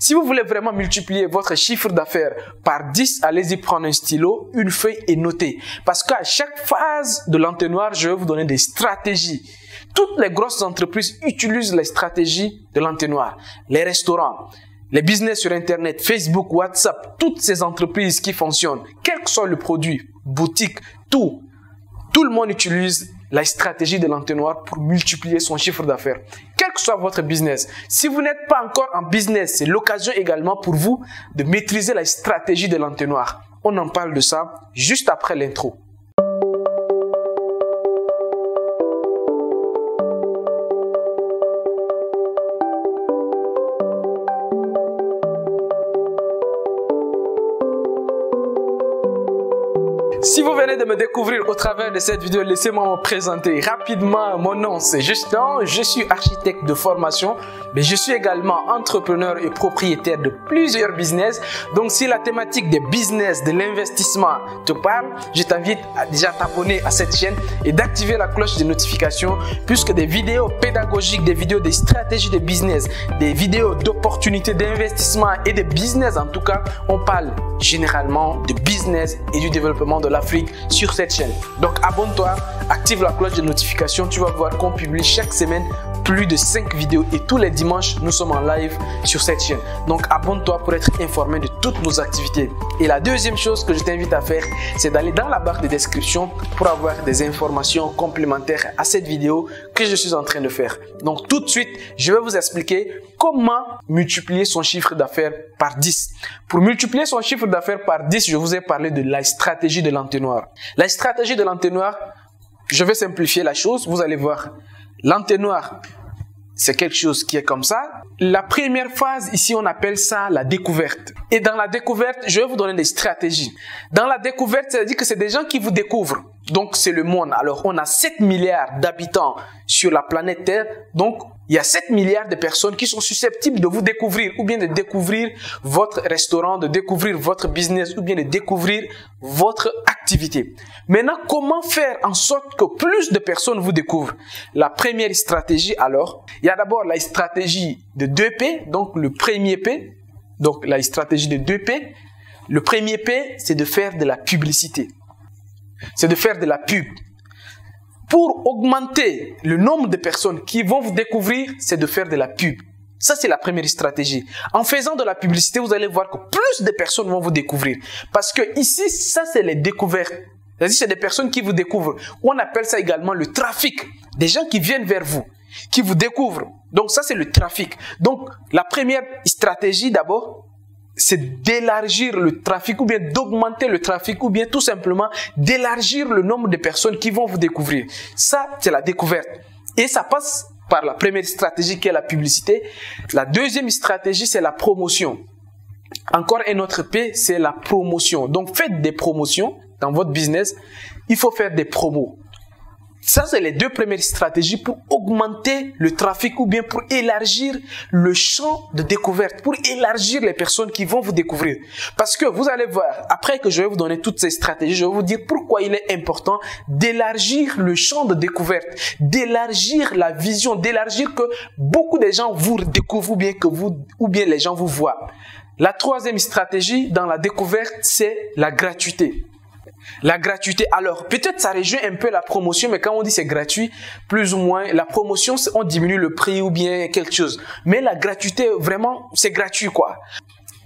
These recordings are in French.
Si vous voulez vraiment multiplier votre chiffre d'affaires par 10, allez-y prendre un stylo, une feuille et noter. Parce qu'à chaque phase de l'entonnoir, je vais vous donner des stratégies. Toutes les grosses entreprises utilisent les stratégies de l'entonnoir. Les restaurants, les business sur Internet, Facebook, WhatsApp, toutes ces entreprises qui fonctionnent, quel que soit le produit, boutique, tout le monde utilise la stratégie de l'entonnoir pour multiplier son chiffre d'affaires. Quel que soit votre business. Si vous n'êtes pas encore en business, c'est l'occasion également pour vous de maîtriser la stratégie de l'entonnoir. On en parle de ça juste après l'intro. Si vous venez de me découvrir au travers de cette vidéo, laissez-moi me présenter rapidement. Mon nom c'est Justin, je suis architecte de formation, mais je suis également entrepreneur et propriétaire de plusieurs business. Donc si la thématique des business, de l'investissement te parle, je t'invite à déjà t'abonner à cette chaîne et d'activer la cloche de notification, puisque des vidéos pédagogiques, des vidéos des stratégies de business, des vidéos d'opportunités d'investissement et de business en tout cas, on parle généralement de business et du développement de l'Afrique sur cette chaîne. Donc abonne-toi, active la cloche de notification, tu vas voir qu'on publie chaque semaine plus de 5 vidéos et tous les dimanches nous sommes en live sur cette chaîne. Donc abonne-toi pour être informé de toutes nos activités. Et la deuxième chose que je t'invite à faire, c'est d'aller dans la barre de description pour avoir des informations complémentaires à cette vidéo que je suis en train de faire. Donc tout de suite, je vais vous expliquer comment multiplier son chiffre d'affaires par 10. Pour multiplier son chiffre d'affaires par 10, je vous ai parlé de la stratégie de l'entonnoir. La stratégie de l'entonnoir, je vais simplifier la chose, vous allez voir. L'entonnoir, c'est quelque chose qui est comme ça. La première phase, ici, on appelle ça la découverte. Et dans la découverte, je vais vous donner des stratégies. Dans la découverte, c'est-à-dire que c'est des gens qui vous découvrent. Donc, c'est le monde. Alors, on a 7 milliards d'habitants sur la planète Terre. Donc, il y a 7 milliards de personnes qui sont susceptibles de vous découvrir ou bien de découvrir votre restaurant, de découvrir votre business ou bien de découvrir votre activité. Maintenant, comment faire en sorte que plus de personnes vous découvrent? La première stratégie, alors, il y a d'abord la stratégie de 2P, donc le premier P, donc la stratégie de 2P. Le premier P, c'est de faire de la publicité. C'est de faire de la pub. Pour augmenter le nombre de personnes qui vont vous découvrir, c'est de faire de la pub. Ça, c'est la première stratégie. En faisant de la publicité, vous allez voir que plus de personnes vont vous découvrir. Parce que ici, ça, c'est les découvertes. C'est-à-dire, c'est des personnes qui vous découvrent. On appelle ça également le trafic. Des gens qui viennent vers vous, qui vous découvrent. Donc, ça, c'est le trafic. Donc, la première stratégie, d'abord, c'est d'élargir le trafic ou bien d'augmenter le trafic ou bien tout simplement d'élargir le nombre de personnes qui vont vous découvrir. Ça, c'est la découverte. Et ça passe par la première stratégie qui est la publicité. La deuxième stratégie, c'est la promotion. Encore un autre P, c'est la promotion. Donc, faites des promotions dans votre business. Il faut faire des promos. Ça, c'est les deux premières stratégies pour augmenter le trafic ou bien pour élargir le champ de découverte, pour élargir les personnes qui vont vous découvrir. Parce que vous allez voir, après que je vais vous donner toutes ces stratégies, je vais vous dire pourquoi il est important d'élargir le champ de découverte, d'élargir la vision, d'élargir que beaucoup de gens vous découvrent ou bien les gens vous voient. La troisième stratégie dans la découverte, c'est la gratuité. La gratuité, alors peut-être ça rejoint un peu la promotion, mais quand on dit c'est gratuit, plus ou moins, la promotion, on diminue le prix ou bien quelque chose. Mais la gratuité, vraiment, c'est gratuit quoi.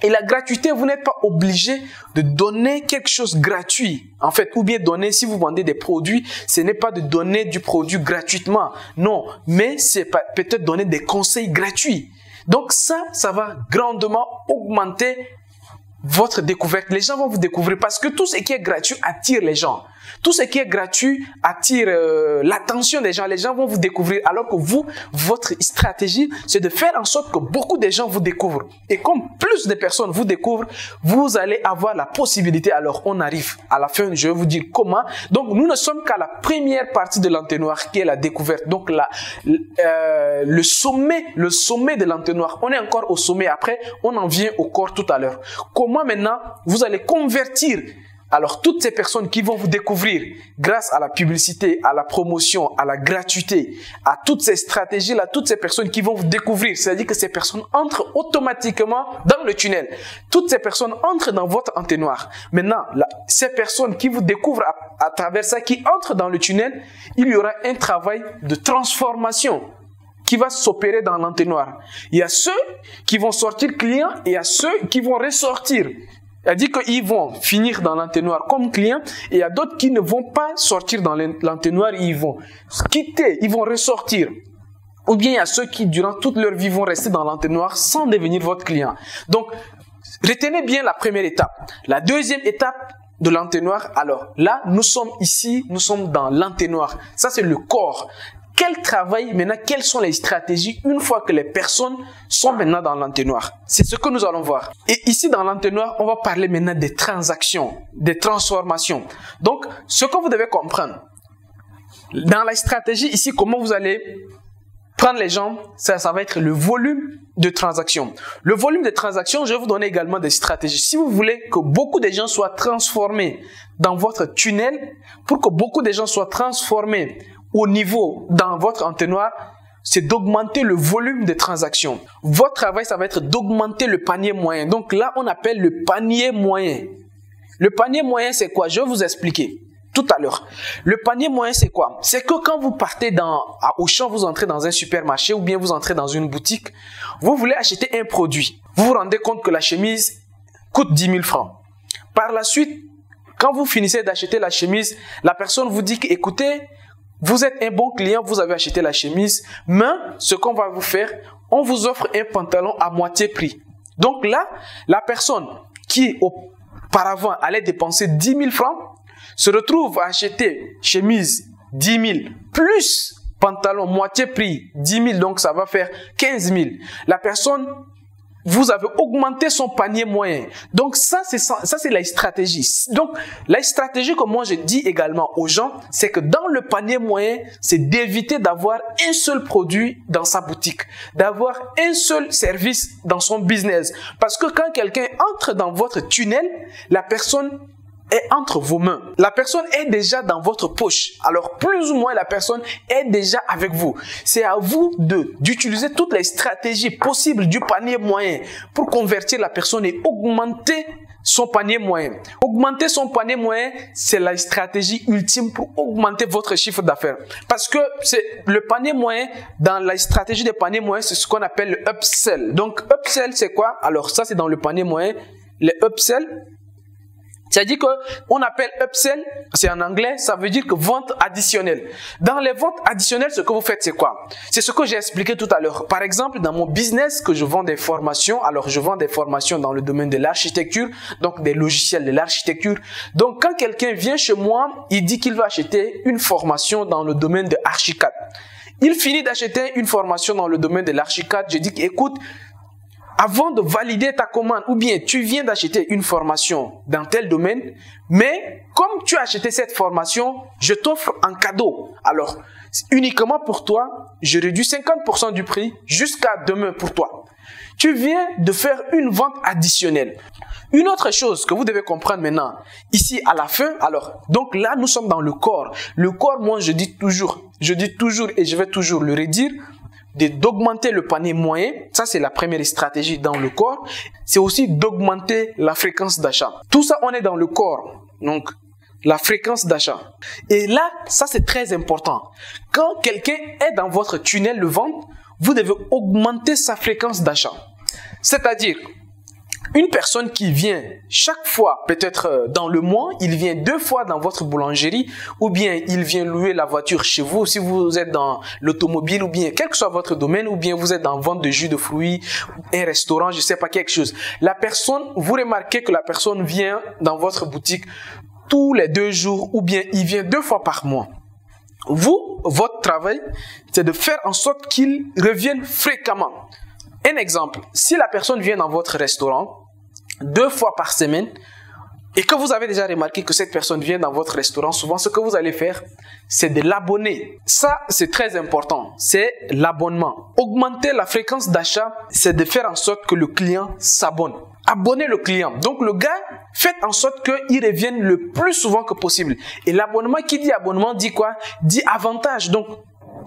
Et la gratuité, vous n'êtes pas obligé de donner quelque chose gratuit. En fait, ou bien donner, si vous vendez des produits, ce n'est pas de donner du produit gratuitement. Non, mais c'est peut-être donner des conseils gratuits. Donc ça va grandement augmenter votre découverte. Les gens vont vous découvrir parce que tout ce qui est gratuit attire les gens. Tout ce qui est gratuit attire l'attention des gens. Les gens vont vous découvrir alors que vous, votre stratégie, c'est de faire en sorte que beaucoup de gens vous découvrent. Et comme plus de personnes vous découvrent, vous allez avoir la possibilité. Alors, on arrive à la fin, je vais vous dire comment. Donc, nous ne sommes qu'à la première partie de l'entonnoir qui est la découverte. Donc, le sommet de l'entonnoir. On est encore au sommet. Après, on en vient au corps tout à l'heure. Comment maintenant vous allez convertir Alors, toutes ces personnes qui vont vous découvrir grâce à la publicité, à la promotion, à la gratuité, à toutes ces stratégies-là, toutes ces personnes qui vont vous découvrir, c'est-à-dire que ces personnes entrent automatiquement dans le tunnel. Toutes ces personnes entrent dans votre entonnoir. Maintenant, ces personnes qui vous découvrent à travers ça, qui entrent dans le tunnel, il y aura un travail de transformation qui va s'opérer dans l'entonnoir. Il y a ceux qui vont sortir clients et il y a ceux qui vont ressortir. C'est-à-dire qu'ils vont finir dans l'entonnoir comme clients et il y a d'autres qui ne vont pas sortir dans l'entonnoir, ils vont quitter, ils vont ressortir. Ou bien il y a ceux qui, durant toute leur vie, vont rester dans l'entonnoir sans devenir votre client. Donc, retenez bien la première étape. La deuxième étape de l'entonnoir, alors là, nous sommes ici, nous sommes dans l'entonnoir. Ça, c'est le corps. Quel travail maintenant, quelles sont les stratégies une fois que les personnes sont maintenant dans l'entonnoir? C'est ce que nous allons voir. Et ici dans l'entonnoir, on va parler maintenant des transactions, des transformations. Donc, ce que vous devez comprendre, dans la stratégie ici, comment vous allez prendre les gens, ça va être le volume de transactions. Le volume de transactions, je vais vous donner également des stratégies. Si vous voulez que beaucoup de gens soient transformés dans votre tunnel, pour que beaucoup de gens soient transformés au niveau dans votre entonnoir, c'est d'augmenter le volume de transactions. Votre travail, ça va être d'augmenter le panier moyen. Donc là, on appelle le panier moyen. Le panier moyen, c'est quoi? Je vais vous expliquer tout à l'heure. Le panier moyen, c'est quoi? C'est que quand vous partez à Auchan, vous entrez dans un supermarché ou bien vous entrez dans une boutique, vous voulez acheter un produit. Vous vous rendez compte que la chemise coûte 10 000 francs. Par la suite, quand vous finissez d'acheter la chemise, la personne vous dit que, écoutez, vous êtes un bon client, vous avez acheté la chemise, mais ce qu'on va vous faire, on vous offre un pantalon à moitié prix. Donc là, la personne qui auparavant allait dépenser 10 000 francs, se retrouve à acheter chemise 10 000 plus pantalon moitié prix 10 000, donc ça va faire 15 000. La personne, vous avez augmenté son panier moyen. Donc ça c'est la stratégie. Donc la stratégie que moi je dis également aux gens, c'est que dans le panier moyen, c'est d'éviter d'avoir un seul produit dans sa boutique, d'avoir un seul service dans son business. Parce que quand quelqu'un entre dans votre tunnel, la personne est entre vos mains. La personne est déjà dans votre poche. Alors, plus ou moins, la personne est déjà avec vous. C'est à vous d'utiliser toutes les stratégies possibles du panier moyen pour convertir la personne et augmenter son panier moyen. Augmenter son panier moyen, c'est la stratégie ultime pour augmenter votre chiffre d'affaires. Parce que c'est le panier moyen, dans la stratégie des paniers moyens, c'est ce qu'on appelle le upsell. Donc, upsell, c'est quoi? Alors, ça, c'est dans le panier moyen. Le upsell, c'est-à-dire qu'on appelle upsell, c'est en anglais, ça veut dire que vente additionnelle. Dans les ventes additionnelles, ce que vous faites, c'est quoi? C'est ce que j'ai expliqué tout à l'heure. Par exemple, dans mon business, que je vends des formations, alors je vends des formations dans le domaine de l'architecture, donc des logiciels de l'architecture. Donc, quand quelqu'un vient chez moi, il dit qu'il va acheter une formation dans le domaine de Archicad. Il finit d'acheter une formation dans le domaine de l'Archicad. Je dis, écoute, avant de valider ta commande, ou bien tu viens d'acheter une formation dans tel domaine, mais comme tu as acheté cette formation, je t'offre un cadeau. Alors, uniquement pour toi, je réduis 50% du prix jusqu'à demain pour toi. Tu viens de faire une vente additionnelle. Une autre chose que vous devez comprendre maintenant, ici à la fin, alors, donc là, nous sommes dans le corps. Le corps, moi, je dis toujours et je vais toujours le redire, d'augmenter le panier moyen, ça c'est la première stratégie dans le corps, c'est aussi d'augmenter la fréquence d'achat. Tout ça, on est dans le corps, donc la fréquence d'achat. Et là, ça c'est très important. Quand quelqu'un est dans votre tunnel de vente, vous devez augmenter sa fréquence d'achat. C'est-à-dire, une personne qui vient chaque fois, peut-être dans le mois, il vient 2 fois dans votre boulangerie, ou bien il vient louer la voiture chez vous, si vous êtes dans l'automobile, ou bien quel que soit votre domaine, ou bien vous êtes dans vente de jus de fruits, un restaurant, je sais pas, quelque chose. La personne, vous remarquez que la personne vient dans votre boutique tous les 2 jours, ou bien il vient 2 fois par mois. Vous, votre travail, c'est de faire en sorte qu'il revienne fréquemment. Un exemple, si la personne vient dans votre restaurant 2 fois par semaine et que vous avez déjà remarqué que cette personne vient dans votre restaurant, souvent ce que vous allez faire, c'est de l'abonner. Ça, c'est très important, c'est l'abonnement. Augmenter la fréquence d'achat, c'est de faire en sorte que le client s'abonne. Abonner le client. Donc le gars, faites en sorte qu'ils reviennent le plus souvent que possible. Et l'abonnement, qui dit abonnement, dit quoi? Dit avantage. Donc,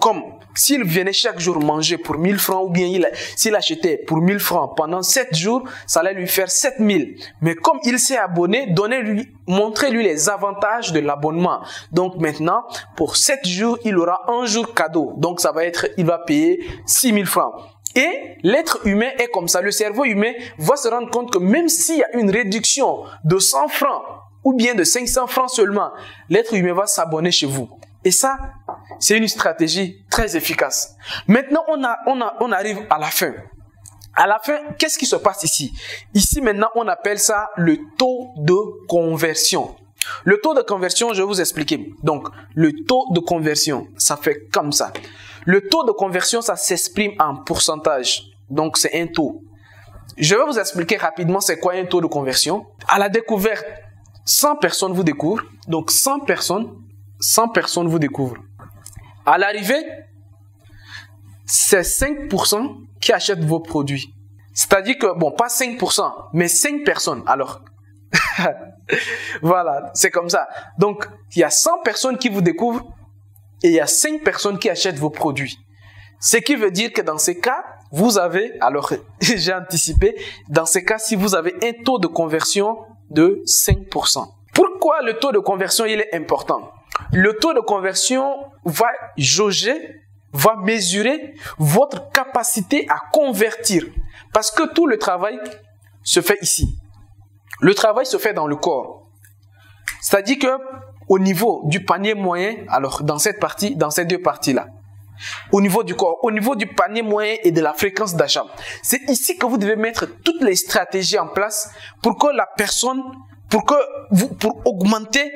comme s'il venait chaque jour manger pour 1000 francs ou bien s'il achetait pour 1000 francs pendant 7 jours, ça allait lui faire 7000. Mais comme il s'est abonné, montrez-lui les avantages de l'abonnement. Donc maintenant, pour 7 jours, il aura un jour cadeau. Donc ça va être, il va payer 6000 francs. Et l'être humain est comme ça. Le cerveau humain va se rendre compte que même s'il y a une réduction de 100 francs ou bien de 500 francs seulement, l'être humain va s'abonner chez vous. Et ça, c'est une stratégie très efficace. Maintenant, on arrive à la fin. À la fin, qu'est-ce qui se passe ici? Ici, maintenant, on appelle ça le taux de conversion. Le taux de conversion, je vais vous expliquer. Donc, le taux de conversion, ça fait comme ça. Le taux de conversion, ça s'exprime en pourcentage. Donc, c'est un taux. Je vais vous expliquer rapidement c'est quoi un taux de conversion. À la découverte, 100 personnes vous découvrent. Donc, 100 personnes vous découvrent. À l'arrivée, c'est 5% qui achètent vos produits. C'est-à-dire que, bon, pas 5%, mais 5 personnes. Alors, voilà, c'est comme ça. Donc, il y a 100 personnes qui vous découvrent et il y a 5 personnes qui achètent vos produits. Ce qui veut dire que dans ces cas, vous avez, alors j'ai anticipé, dans ces cas, si vous avez un taux de conversion de 5%. Pourquoi le taux de conversion il est important? Le taux de conversion va jauger, va mesurer votre capacité à convertir. Parce que tout le travail se fait ici. Le travail se fait dans le corps. C'est-à-dire que au niveau du panier moyen, alors dans cette partie, dans ces deux parties-là, au niveau du corps, au niveau du panier moyen et de la fréquence d'achat, c'est ici que vous devez mettre toutes les stratégies en place pour que la personne, pour augmenter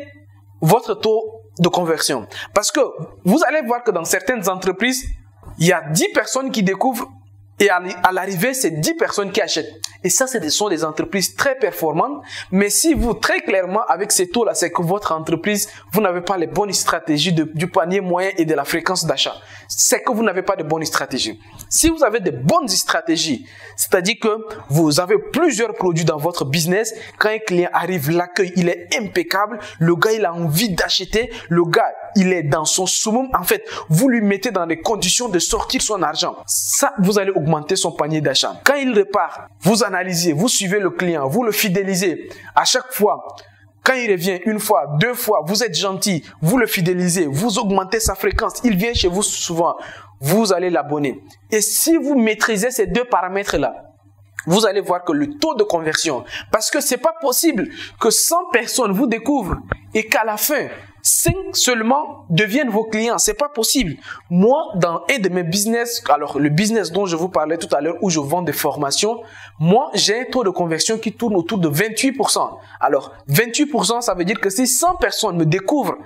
votre taux de conversion. Parce que vous allez voir que dans certaines entreprises, il y a 10 personnes qui découvrent et à l'arrivée, c'est 10 personnes qui achètent. Et ça, ce sont des entreprises très performantes. Mais si vous, très clairement, avec ces taux-là, c'est que votre entreprise, vous n'avez pas les bonnes stratégies du panier moyen et de la fréquence d'achat. C'est que vous n'avez pas de bonnes stratégies. Si vous avez de bonnes stratégies, c'est-à-dire que vous avez plusieurs produits dans votre business, quand un client arrive, l'accueil, il est impeccable, le gars, il a envie d'acheter, le gars, il est dans son summum. En fait, vous lui mettez dans les conditions de sortir son argent. Ça, vous allez augmenter son panier d'achat. Quand il repart, vous analysez, vous suivez le client, vous le fidélisez. À chaque fois, quand il revient une fois, deux fois, vous êtes gentil, vous le fidélisez, vous augmentez sa fréquence, il vient chez vous souvent, vous allez l'abonner. Et si vous maîtrisez ces deux paramètres-là, vous allez voir que le taux de conversion, parce que c'est pas possible que 100 personnes vous découvrent et qu'à la fin, 5 seulement deviennent vos clients. C'est pas possible. Moi, dans un de mes business, alors le business dont je vous parlais tout à l'heure où je vends des formations, moi, j'ai un taux de conversion qui tourne autour de 28%. Alors, 28%, ça veut dire que si 100 personnes me découvrent,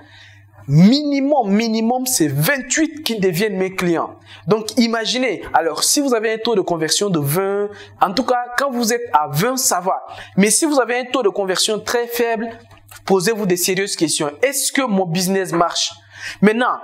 minimum, c'est 28 qui deviennent mes clients. Donc, imaginez, alors, si vous avez un taux de conversion de 20, en tout cas, quand vous êtes à 20, ça va. Mais si vous avez un taux de conversion très faible, posez-vous des sérieuses questions. Est-ce que mon business marche? Maintenant,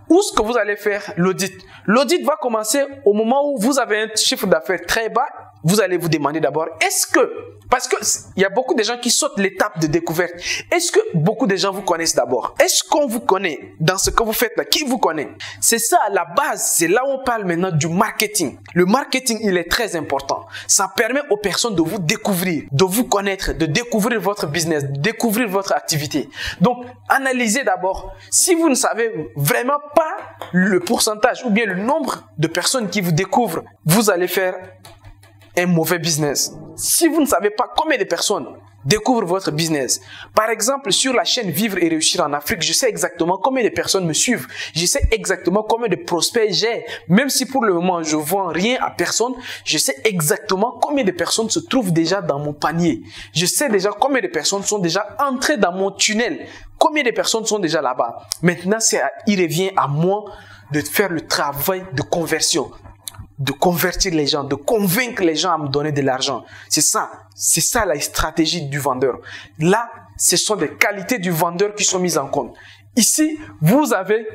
où est-ce que vous allez faire l'audit? L'audit va commencer au moment où vous avez un chiffre d'affaires très bas. Vous allez vous demander d'abord, est-ce que, parce que il y a beaucoup de gens qui sautent l'étape de découverte. Est-ce que beaucoup de gens vous connaissent d'abord? Est-ce qu'on vous connaît dans ce que vous faites là? Qui vous connaît? C'est ça la base. C'est là où on parle maintenant du marketing. Le marketing, il est très important. Ça permet aux personnes de vous découvrir, de vous connaître, de découvrir votre business, de découvrir votre activité. Donc, analysez d'abord. Si vous ne savez vraiment pas le pourcentage ou bien le nombre de personnes qui vous découvrent, vous allez faire un mauvais business. Si vous ne savez pas combien de personnes découvrent votre business, par exemple sur la chaîne Vivre et Réussir en Afrique, je sais exactement combien de personnes me suivent, je sais exactement combien de prospects j'ai, même si pour le moment je ne vends rien à personne, je sais exactement combien de personnes se trouvent déjà dans mon panier, je sais déjà combien de personnes sont déjà entrées dans mon tunnel, combien de personnes sont déjà là-bas. Maintenant, il revient à moi de faire le travail de conversion, de convertir les gens, de convaincre les gens à me donner de l'argent. C'est ça la stratégie du vendeur. Là, ce sont des qualités du vendeur qui sont mises en compte. Ici, vous avez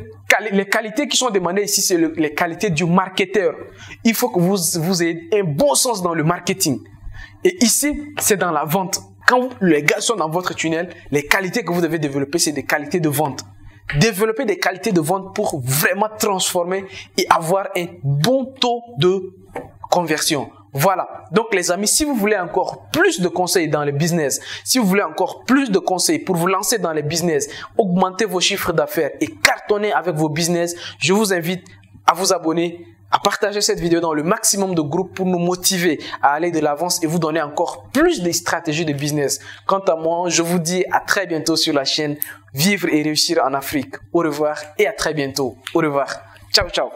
les qualités qui sont demandées ici, c'est les qualités du marketeur. Il faut que vous ayez un bon sens dans le marketing. Et ici, c'est dans la vente. quand les gars sont dans votre tunnel, les qualités que vous devez développer, c'est des qualités de vente. Développer des qualités de vente pour vraiment transformer et avoir un bon taux de conversion. Voilà. Donc les amis, si vous voulez encore plus de conseils dans le business, si vous voulez encore plus de conseils pour vous lancer dans les business, augmenter vos chiffres d'affaires et cartonner avec vos business, je vous invite à vous abonner, à partager cette vidéo dans le maximum de groupes pour nous motiver à aller de l'avance et vous donner encore plus de stratégies de business. Quant à moi, je vous dis à très bientôt sur la chaîne Vivre et réussir en Afrique. Au revoir et à très bientôt. Au revoir. Ciao, ciao.